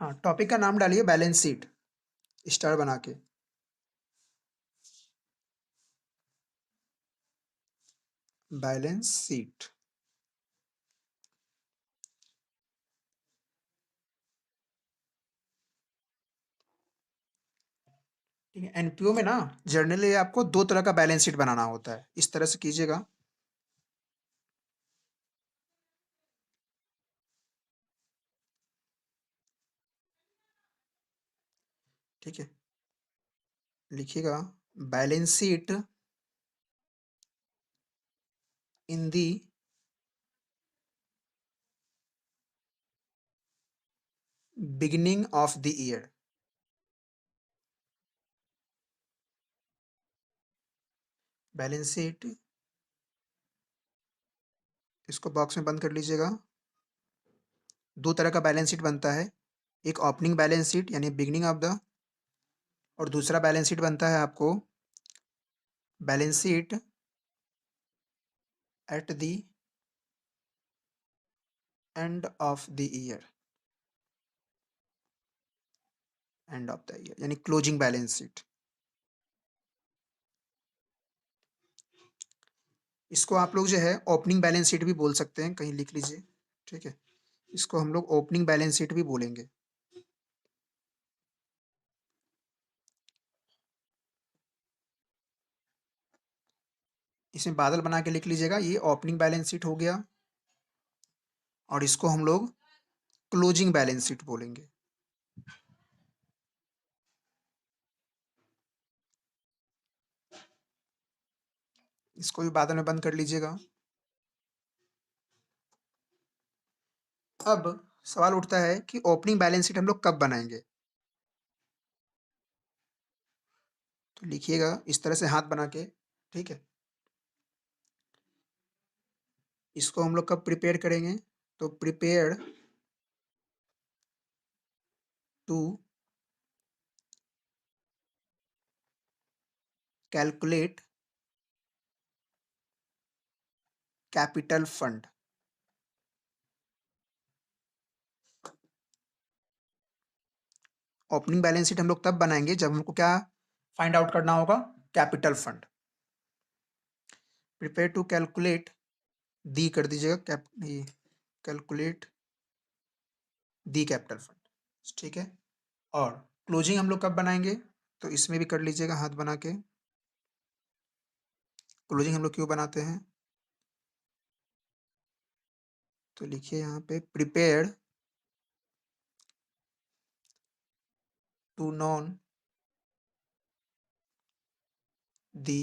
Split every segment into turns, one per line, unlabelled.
हाँ, टॉपिक का नाम डालिए बैलेंस शीट, स्टार बना के। Balance sheet. ठीक है, एनपीओ में ना जनरली आपको 2 तरह का बैलेंस शीट बनाना होता है। इस तरह से कीजिएगा। ठीक है, लिखिएगा balance sheet in the beginning of the year. Balance sheet, इसको बॉक्स में बंद कर लीजिएगा। 2 तरह का बैलेंस शीट बनता है, एक ओपनिंग बैलेंस शीट यानी बिगिनिंग ऑफ द, और दूसरा बैलेंस शीट बनता है आपको balance sheet at the end of the year. End of the year यानी क्लोजिंग बैलेंस शीट। इसको आप लोग जो है ओपनिंग बैलेंस शीट भी बोल सकते हैं, कहीं लिख लीजिए। ठीक है, इसको हम लोग ओपनिंग बैलेंस शीट भी बोलेंगे। इसमें बादल बना के लिख लीजिएगा, ये ओपनिंग बैलेंस शीट हो गया, और इसको हम लोग क्लोजिंग बैलेंस शीट बोलेंगे। इसको भी बादल में बंद कर लीजिएगा। अब सवाल उठता है कि ओपनिंग बैलेंस शीट हम लोग कब बनाएंगे। तो लिखिएगा इस तरह से हाथ बना के। ठीक है, इसको हम लोग कब प्रिपेयर करेंगे, तो prepare to calculate capital fund. Opening balance sheet हम लोग तब बनाएंगे जब हमको क्या फाइंड आउट करना होगा, capital fund. Prepare to calculate, दी कर दीजिएगा, कैलकुलेट दी कैपिटल फंड। ठीक है, और क्लोजिंग हम लोग कब बनाएंगे, तो इसमें भी कर लीजिएगा हाथ बना के। क्लोजिंग हम लोग क्यों बनाते हैं, तो लिखिए यहाँ पे prepare to know the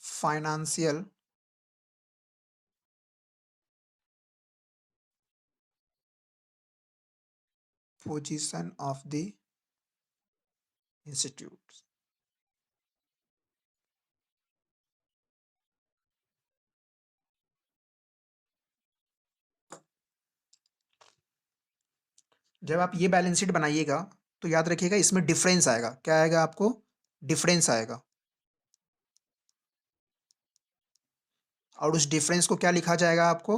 financial position of the institute. जब आप ये बैलेंस शीट बनाइएगा तो याद रखिएगा इसमें डिफरेंस आएगा। क्या आएगा आपको, डिफरेंस आएगा, और उस डिफरेंस को क्या लिखा जाएगा आपको,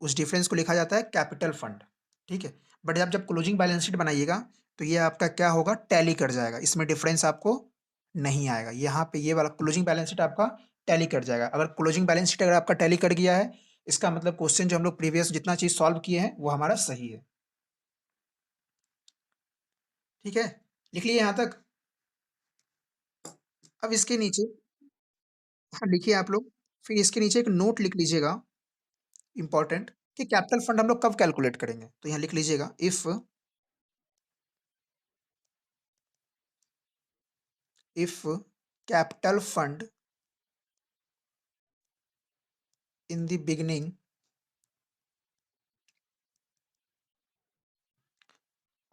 उस डिफरेंस को लिखा जाता है कैपिटल फंड। ठीक है, बट आप जब क्लोजिंग बैलेंस शीट बनाइएगा तो ये आपका क्या होगा, टैली कर जाएगा, इसमें डिफरेंस आपको नहीं आएगा। यहाँ पे ये वाला क्लोजिंग बैलेंस शीट आपका टैली कर जाएगा। अगर क्लोजिंग बैलेंस शीट अगर आपका टैली कर गया है, इसका मतलब क्वेश्चन जो हम लोग प्रीवियस जितना चीज सॉल्व किए हैं वो हमारा सही है। ठीक है, लिख लिए यहाँ तक। अब इसके नीचे, हाँ लिखिए आप लोग, फिर इसके नीचे एक नोट लिख लीजिएगा इंपॉर्टेंट, कि कैपिटल फंड हम लोग कब कैलकुलेट करेंगे। तो यहाँ लिख लीजिएगा if capital fund in the beginning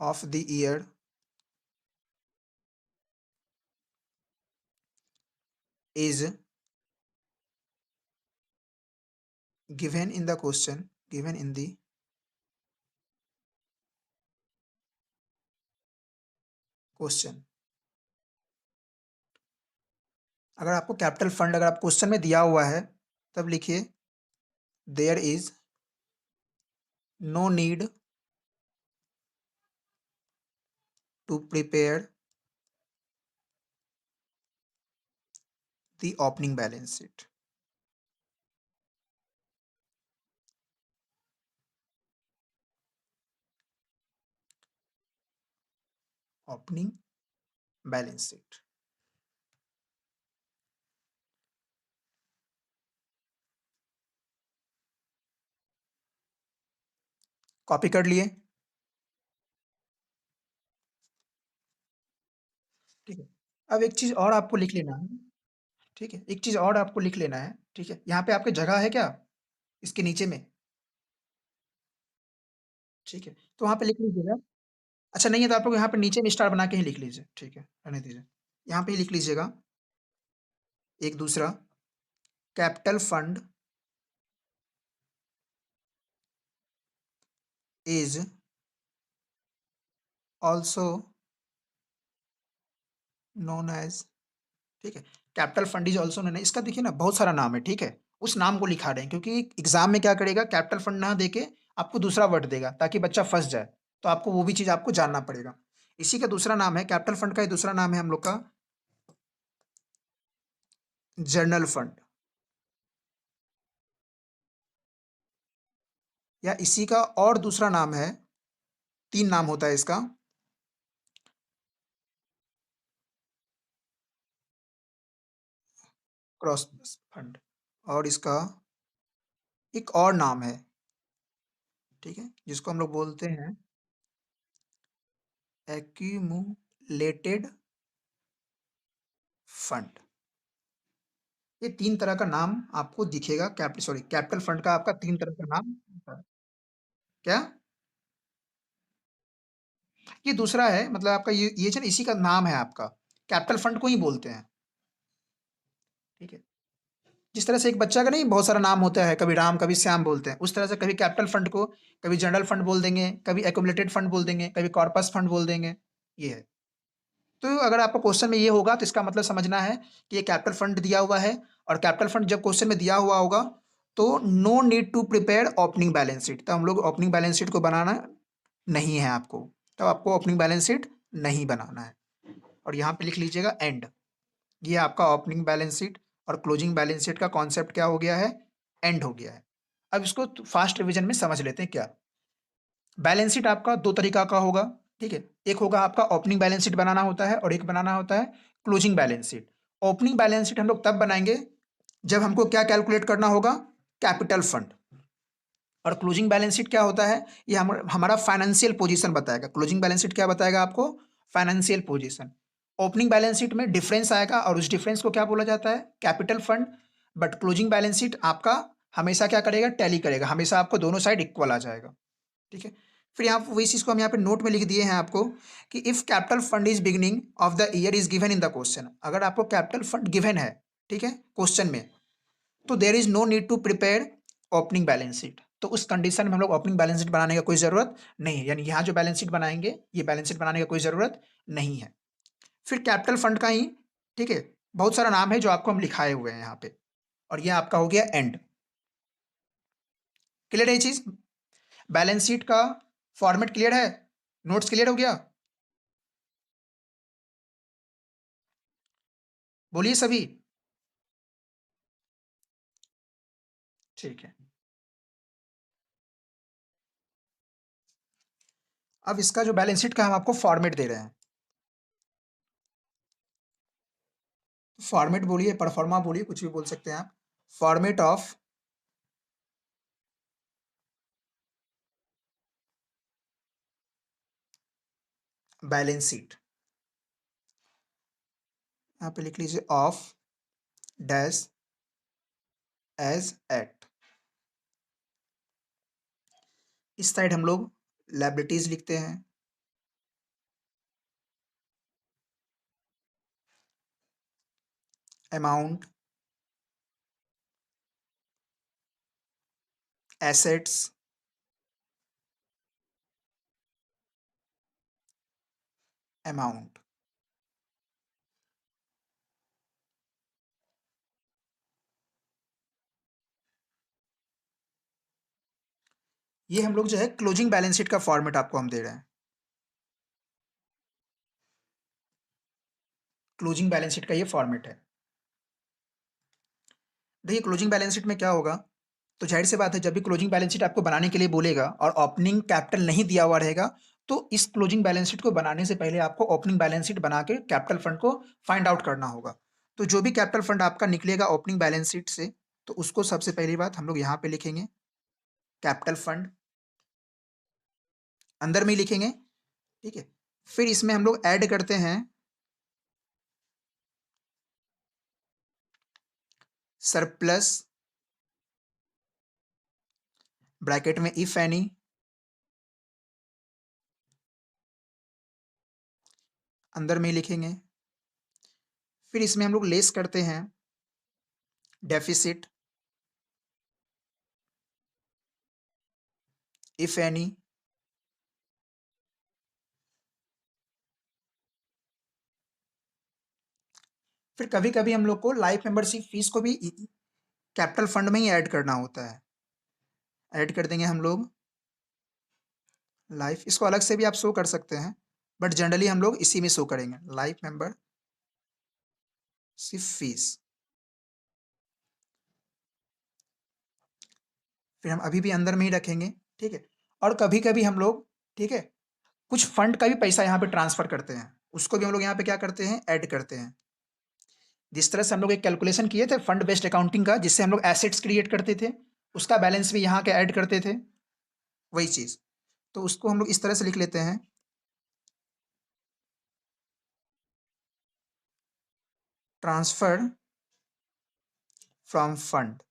of the year is given in the question, given in the question. अगर आपको कैपिटल फंड अगर आप क्वेश्चन में दिया हुआ है तब लिखिए there is no need to prepare the opening balance sheet. Opening balance sheet. Copy कर लिए? ठीक है। अब एक चीज़ और आपको लिख लेना है, ठीक है? एक चीज़ और आपको लिख लेना है, ठीक है? यहाँ पे आपकी जगह है क्या? इसके नीचे में? ठीक है, तो वहाँ पे लिख लीजिएगा। अच्छा नहीं है तो आप लोग यहाँ पे नीचे में स्टार बना के ही लिख लीजिए, ठीक है, रहने दीजिए। यहाँ पे ही लिख लीजिएगा, एक दूसरा capital fund is also known as, ठीक है? Capital fund is also known as, इसका देखिए ना बहुत सारा नाम है, ठीक है? उस नाम को लिखा रहे हैं क्योंकि एग्ज़ाम में क्या करेगा कैपिटल फंड ना देके आपको दूसरा वर्ड देगा ताकि बच्चा फँस जाए, तो आपको वो भी चीज़ आपको जानना पड़ेगा। इसी का दूसरा नाम है कैपिटल फंड का ही दूसरा नाम है हम लोग का जनरल फंड, या इसी का और दूसरा नाम है, 3 नाम होता है इसका, क्रॉस फंड, और इसका एक और नाम है, ठीक है? जिसको हम लोग बोलते हैं एक्यूमुलेटेड फंड। ये 3 तरह का नाम आपको दिखेगा, कैपिटल फंड का आपका 3 तरह का नाम होता है। क्या? ये दूसरा है, मतलब आपका ये जो ना इसी का नाम है आपका, कैपिटल फंड को ही बोलते हैं, ठीक है? जिस तरह से एक बच्चा का नहीं बहुत सारा नाम होता है, कभी राम, कभी श्याम बोलते हैं, उस तरह से कभी कैपिटल फंड को, कभी जनरल फंड बोल देंगे, कभी एक्यूमुलेटेड फंड बोल देंगे, कभी कॉर्पस फंड बोल देंगे, ये है। तो अगर आपको क्वेश्चन में ये होगा तो इसका मतलब समझना है कि ये कैपिटल फंड दिया हुआ है, और कैपिटल फंड जब क्वेश्चन में दिया हुआ होगा तो no need to prepare opening balance sheet, तो हम लोग ओपनिंग बैलेंस शीट को बनाना नहीं है आपको, तो आपको ओपनिंग बैलेंस शीट नहीं बनाना है। और यहाँ पे लिख लीजिएगा एंड, ये आपका ओपनिंग बैलेंस शीट और क्लोजिंग बैलेंस शीट का कॉन्सेप्ट क्या हो गया है, एंड हो गया है। अब इसको फास्ट रिवीजन में समझ लेते हैं क्या। बैलेंस शीट आपका 2 तरीका का होगा, ठीक है? एक होगा आपका ओपनिंग बैलेंस शीट बनाना होता है और एक बनाना होता है closing balance sheet. Opening balance sheet हम लोग तब बनाएँगे जब हमको क्या कैलकुलेट करना होगा, कैपिटल फंड। और क्लोजिंग बैलेंस शीट क्या होता है, ये हमारा फाइनेंशियल पोजीशन बताएगा। क्लोजिंग बैलेंस शीट क्या बताएगा आपको, financial position. Opening balance sheet में डिफरेंस आएगा और उस डिफरेंस को क्या बोला जाता है, capital fund. But closing balance sheet आपका हमेशा क्या करेगा, टैली करेगा, हमेशा आपको दोनों साइड इक्वल आ जाएगा, ठीक है? फिर यहाँ वही चीज़ को हम यहाँ पे नोट में लिख दिए हैं आपको कि if capital fund is beginning of the year is given in the question, अगर आपको कैपिटल फंड गिवन है, ठीक है, क्वेश्चन में, तो there is no need to prepare opening balance sheet, तो उस कंडीशन में हम लोग ओपनिंग बैलेंस शीट बनाने का कोई ज़रूरत नहीं है, यानी यहाँ जो बैलेंस शीट बनाएंगे ये बैलेंस शीट बनाने का कोई ज़रूरत नहीं है। फिर कैपिटल फंड का ही, ठीक है, बहुत सारा नाम है जो आपको हम लिखाए हुए हैं यहाँ पे, और ये आपका हो गया एंड। क्लियर है ये चीज़? बैलेंस शीट का फॉर्मेट क्लियर है? नोट्स क्लियर हो गया? बोलिए सभी। ठीक है। अब इसका जो बैलेंस शीट का हम आपको फॉर्मेट दे रहे हैं, फॉर्मेट बोलिए, परफॉर्मा बोलिए, कुछ भी बोल सकते हैं आप। फॉर्मेट ऑफ बैलेंस शीट, यहाँ पे लिख लीजिए ऑफ डैश एज एट। इस साइड हम लोग लायबिलिटीज लिखते हैं, अमाउंट, एसेट्स, अमाउंट। ये हम लोग जो है क्लोजिंग बैलेंस शीट का फॉर्मेट आपको हम दे रहे हैं। क्लोजिंग बैलेंस शीट का ये फॉर्मेट है। देखिए क्लोजिंग बैलेंस शीट में क्या होगा, तो जाहिर सी बात है जब भी क्लोजिंग बैलेंस शीट आपको बनाने के लिए बोलेगा और ओपनिंग कैपिटल नहीं दिया हुआ रहेगा, तो इस क्लोजिंग बैलेंस शीट को बनाने से पहले आपको ओपनिंग बैलेंस शीट बना के कैपिटल फंड को फाइंड आउट करना होगा। तो जो भी कैपिटल फंड आपका निकलेगा ओपनिंग बैलेंस शीट से, तो उसको सबसे पहली बात हम लोग यहाँ पे लिखेंगे कैपिटल फंड, अंदर में ही लिखेंगे, ठीक है। फिर इसमें हम लोग ऐड करते हैं सरप्लस, ब्रैकेट में इफ एनी, अंदर में ही लिखेंगे। फिर इसमें हम लोग लेस करते हैं डेफिसिट, इफ एनी, फिर कभी कभी हम लोग को लाइफ मेंबरशिप फीस को भी कैपिटल फंड में ही ऐड करना होता है। ऐड कर देंगे हम लोग लाइफ, इसको अलग से भी आप शो कर सकते हैं, बट जनरली हम लोग इसी में शो करेंगे लाइफ मेंबरशिप फीस। फिर हम अभी भी अंदर में ही रखेंगे, ठीक है। और कभी कभी हम लोग, ठीक है, कुछ फंड का भी पैसा यहाँ पे ट्रांसफर करते हैं, उसको भी हम लोग यहाँ पे क्या करते हैं, ऐड करते हैं। जिस तरह से हम लोग एक कैलकुलेशन किए थे फंड बेस्ड अकाउंटिंग का, जिससे हम लोग एसेट्स क्रिएट करते थे, उसका बैलेंस भी यहाँ के ऐड करते थे, वही चीज। तो उसको हम लोग इस तरह से लिख लेते हैं, ट्रांसफर फ्रॉम फंड,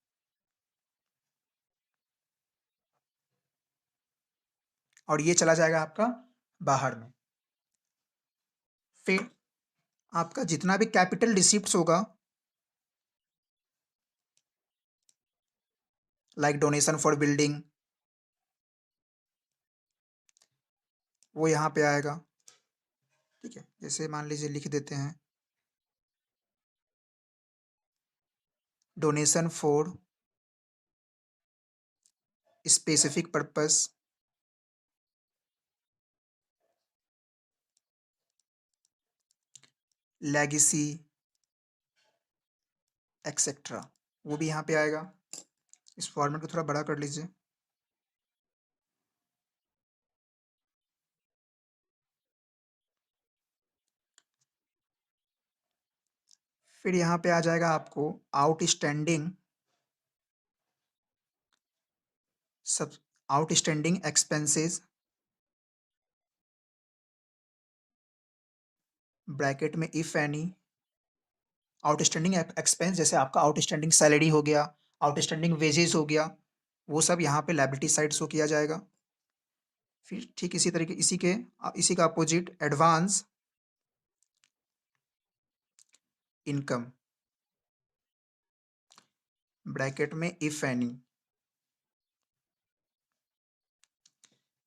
और ये चला जाएगा आपका बाहर में। फिर आपका जितना भी कैपिटल रिसिप्ट्स होगा, लाइक डोनेशन फॉर बिल्डिंग, वो यहाँ पे आएगा, ठीक है। जैसे मान लीजिए लिख देते हैं donation for specific purpose, legacy etcetera, वो भी यहाँ पे आएगा। इस फॉर्मेट को थोड़ा बड़ा कर लीजिए। फिर यहाँ पे आ जाएगा आपको आउटस्टैंडिंग, सब आउटस्टैंडिंग एक्सपेंसेस, ब्रैकेट में इफ एनी, आउटस्टैंडिंग एक्सपेंस जैसे आपका आउटस्टैंडिंग सैलरी हो गया, आउटस्टैंडिंग वेजेस हो गया, वो सब यहाँ पे लायबिलिटी साइड शो किया जाएगा। फिर ठीक इसी तरीके इसी का अपोजिट एडवांस इनकम, ब्रैकेट में इफ एनी,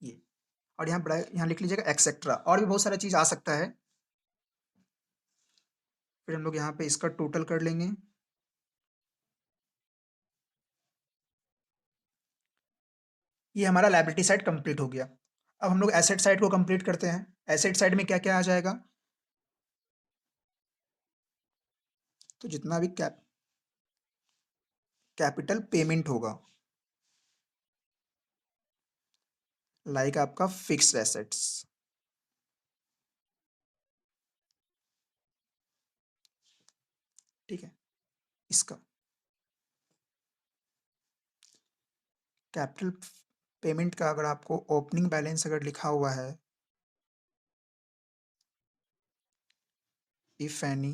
ये। और यहाँ लिख लीजिएगा एक्सेट्रा, और भी बहुत सारा चीज आ सकता है। फिर हम लोग यहाँ पे इसका टोटल कर लेंगे। ये हमारा लायबिलिटी साइड कंप्लीट हो गया। अब हम लोग एसेट साइड को कंप्लीट करते हैं। एसेट साइड में क्या क्या आ जाएगा, तो जितना भी कैपिटल पेमेंट होगा, लाइक आपका फिक्स्ड एसेट्स, ठीक है। इसका कैपिटल पेमेंट का अगर आपको ओपनिंग बैलेंस अगर लिखा हुआ है, इफ एनी,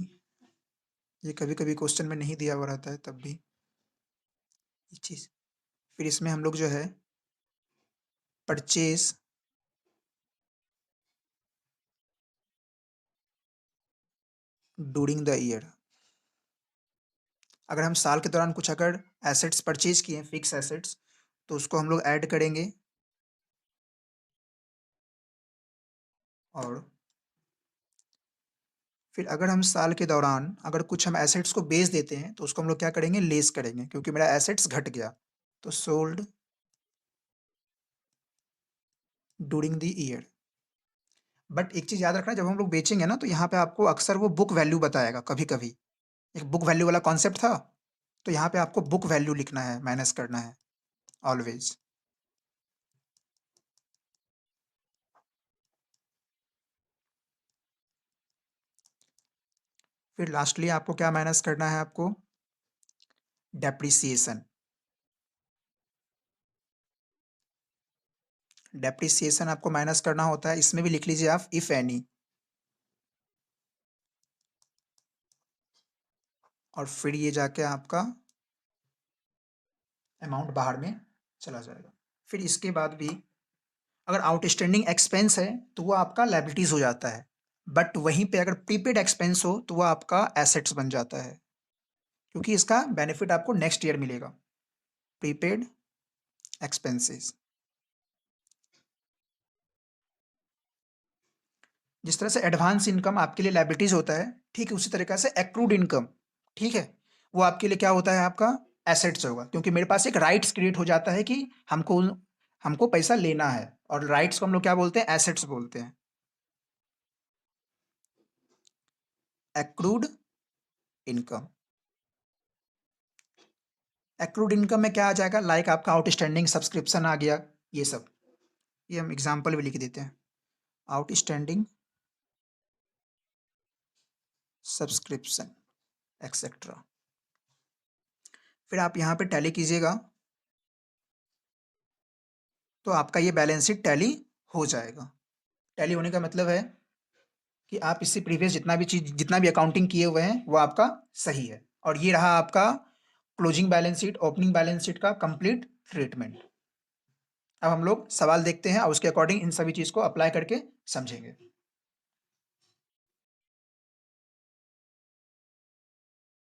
ये कभी कभी क्वेश्चन में नहीं दिया हुआ रहता है, तब भी ये चीज। फिर इसमें हम लोग जो है परचेज ड्यूरिंग द ईयर, अगर हम साल के दौरान कुछ अगर एसेट्स परचेज किए फिक्स एसेट्स, तो उसको हम लोग ऐड करेंगे। और फिर अगर हम साल के दौरान अगर कुछ हम एसेट्स को बेच देते हैं, तो उसको हम लोग क्या करेंगे, लेस करेंगे, क्योंकि मेरा एसेट्स घट गया, तो sold during the year, but एक चीज़ याद रखना, जब हम लोग बेचेंगे ना, तो यहाँ पे आपको अक्सर वो बुक वैल्यू बताएगा कभी-कभी। एक बुक वैल्यू वाला कॉन्सेप्ट था, तो यहाँ पे आपको बुक वैल्यू लिखना है, माइनस करना है ऑलवेज़। फिर लास्टली आपको क्या माइनस करना है आपको? डेप्रिसिएशन। डेप्रिसिएशन आपको माइनस करना होता है, इसमें भी लिख लीजिए आप इफ एनी, और फिर ये जाके आपका अमाउंट बाहर में चला जाएगा। फिर इसके बाद भी अगर आउटस्टैंडिंग एक्सपेंस है तो वो आपका लायबिलिटीज हो जाता है, बट वहीं पे अगर प्रीपेड एक्सपेंस हो तो वो आपका एसेट्स बन जाता है, क्योंकि इसका बेनिफिट आपको नेक्स्ट ईयर मिलेगा। प्रीपेड एक्सपेंसेस, जिस तरह से एडवांस इनकम आपके लिए लायबिलिटीज होता है, ठीक है, उसी तरीके से एक्रूड इनकम, ठीक है, वो आपके लिए क्या होता है, आपका एसेट्स होगा, क्योंकि मेरे पास एक राइट्स क्रिएट हो जाता है कि हमको हमको पैसा लेना है, और राइट्स को हम लोग क्या बोलते हैं, एसेट्स बोलते हैं। एक्रूड इनकम, एक्रूड इनकम में क्या आ जाएगा, लाइक आपका आउटस्टैंडिंग सब्सक्रिप्शन आ गया, ये सब, ये हम एग्जांपल भी लिख देते हैं, आउटस्टैंडिंग सब्सक्रिप्शन एक्सेट्रा। फिर आप यहाँ पे टैली कीजिएगा, तो आपका ये बैलेंस शीट टैली हो जाएगा। टैली होने का मतलब है कि आप इससे प्रीवियस जितना भी अकाउंटिंग किए हुए हैं वो आपका सही है, और ये रहा आपका closing balance sheet, opening balance sheet का कंप्लीट ट्रीटमेंट। अब हम लोग सवाल देखते हैं और उसके अकॉर्डिंग इन सभी चीज़ को अप्लाई करके समझेंगे।